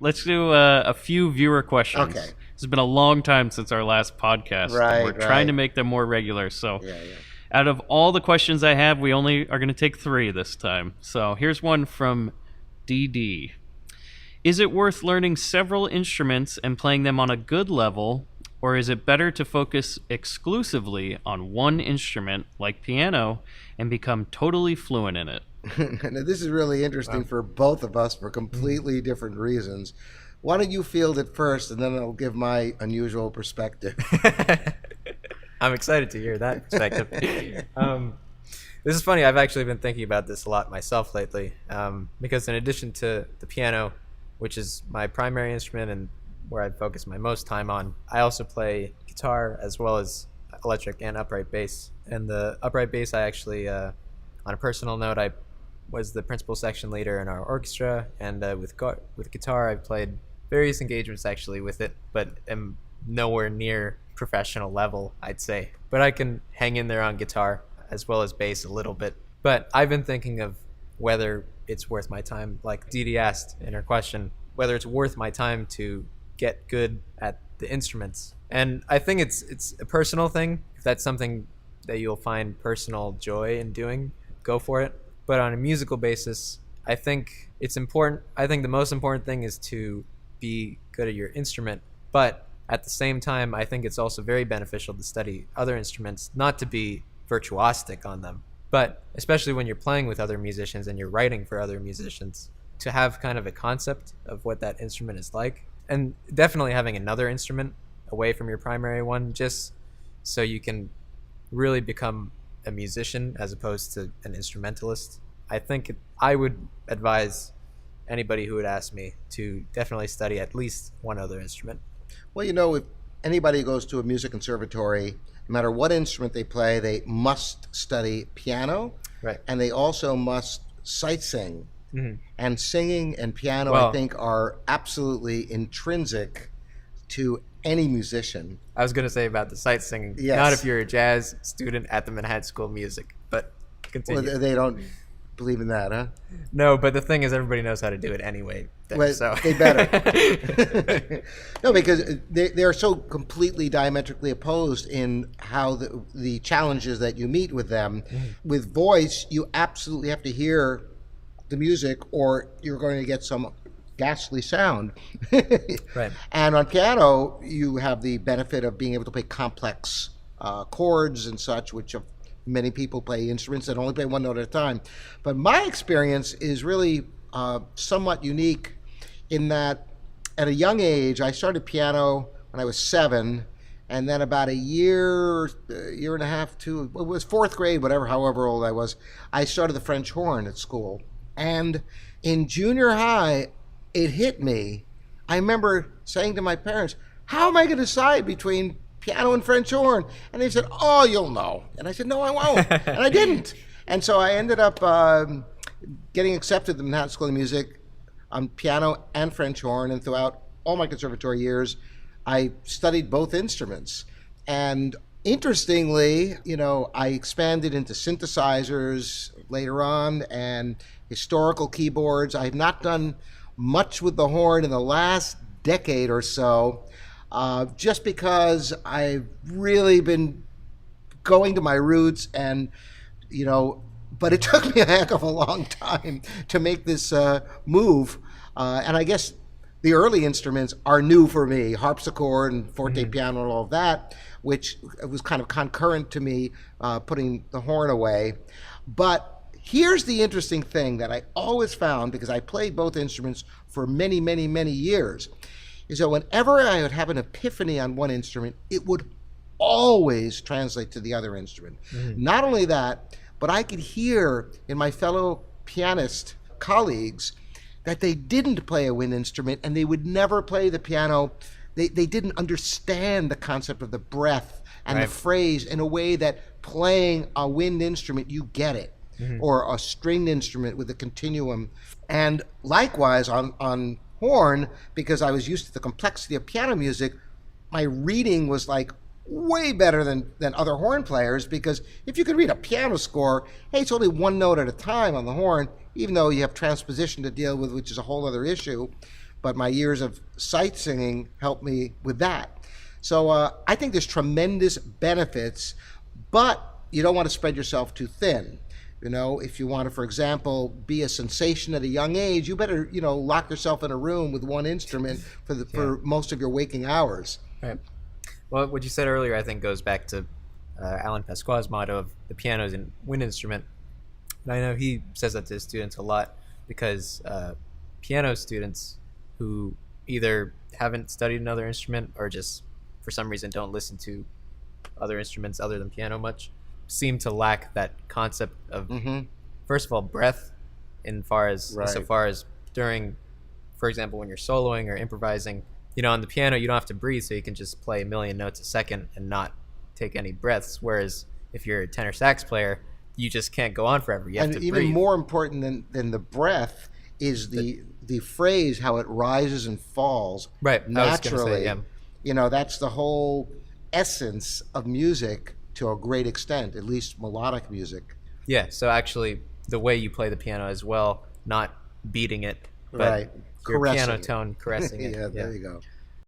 let's do a few viewer questions. Okay. It's been a long time since our last podcast. Right, We're trying to right. make them more regular. So Yeah. out of all the questions I have, we only are going to take 3 this time. So here's one from DD. Is it worth learning several instruments and playing them on a good level, or is it better to focus exclusively on one instrument, like piano, and become totally fluent in it? Now, this is really interesting for both of us for completely different reasons. Why don't you field it first, and then I'll give my unusual perspective. I'm excited to hear that perspective. This is funny. I've actually been thinking about this a lot myself lately, because in addition to the piano, which is my primary instrument and where I focus my most time on, I also play guitar as well as electric and upright bass. And the upright bass, I actually, on a personal note, I was the principal section leader in our orchestra, and with guitar, I've played various engagements actually with it, but am nowhere near professional level, I'd say. But I can hang in there on guitar as well as bass a little bit. But I've been thinking of whether it's worth my time, like Dee Dee asked in her question, whether it's worth my time to get good at the instruments. And I think it's a personal thing. If that's something that you'll find personal joy in doing, go for it. But on a musical basis, I think it's important. I think the most important thing is to be good at your instrument. But at the same time, I think it's also very beneficial to study other instruments, not to be virtuosic on them, but especially when you're playing with other musicians and you're writing for other musicians, to have kind of a concept of what that instrument is like. And definitely having another instrument away from your primary one, just so you can really become a musician as opposed to an instrumentalist. I would advise anybody who would ask me to definitely study at least one other instrument. Well, if anybody goes to a music conservatory, no matter what instrument they play, they must study piano, Right. and they also must sight sing. Mm-hmm. And singing and piano, Well, I think, are absolutely intrinsic to any musician. I was going to say about the sight singing, Yes. not if you're a jazz student at the Manhattan School of Music, but continue. Well, they don't believe in that, huh? No, but the thing is, everybody knows how to do it anyway. Well, So they better. No, because they are so completely diametrically opposed in how the challenges that you meet with them. Mm-hmm. With voice, you absolutely have to hear the music, or you're going to get some ghastly sound. Right. And on piano, you have the benefit of being able to play complex chords and such, which many people play instruments that only play one note at a time. But my experience is really somewhat unique in that at a young age, I started piano when I was 7, and then about a year and a half, it was 4th grade, however old I was, I started the French horn at school. And in junior high, it hit me. I remember saying to my parents, how am I going to decide between piano and French horn? And they said, oh, you'll know. And I said, no, I won't. And I didn't. And so I ended up getting accepted to the Manhattan School of Music on piano and French horn. And throughout all my conservatory years, I studied both instruments. And interestingly, I expanded into synthesizers later on and historical keyboards. I have not done much with the horn in the last decade or so, just because I've really been going to my roots, and but it took me a heck of a long time to make this move, and I guess the early instruments are new for me, harpsichord and forte piano and all of that, which was kind of concurrent to me putting the horn away. But here's the interesting thing that I always found, because I played both instruments for many, many, many years, is that whenever I would have an epiphany on one instrument, it would always translate to the other instrument. Not only that, but I could hear in my fellow pianist colleagues that they didn't play a wind instrument and they would never play the piano. They didn't understand the concept of the breath and Right. the phrase in a way that playing a wind instrument, you get it. Or a stringed instrument with a continuum. And likewise on horn, because I was used to the complexity of piano music, my reading was like way better than other horn players, because if you could read a piano score, hey, it's only one note at a time on the horn, even though you have transposition to deal with, which is a whole other issue. but my years of sight singing helped me with that. So I think there's tremendous benefits, but you don't want to spread yourself too thin. You know, if you want to, for example, be a sensation at a young age, you better, you know, lock yourself in a room with one instrument for most of your waking hours. Right. Well, what you said earlier, I think, goes back to Alan Pasquale's motto of the piano is a wind instrument. And I know he says that to his students a lot because piano students who either haven't studied another instrument or just for some reason don't listen to other instruments other than piano much seem to lack that concept of first of all breath in far as so far as during, for example, when you're soloing or improvising, you know, on the piano you don't have to breathe, so you can just play a million notes a second and not take any breaths, whereas if you're a tenor sax player you just can't go on forever. You have to even breathe. more important than the breath is the phrase, how it rises and falls naturally. I was gonna say, yeah. You know, that's the whole essence of music to a great extent, at least melodic music. Yeah, so actually the way you play the piano as well, not beating it, but your Caressing piano it. tone caressing it. Yeah, there you go.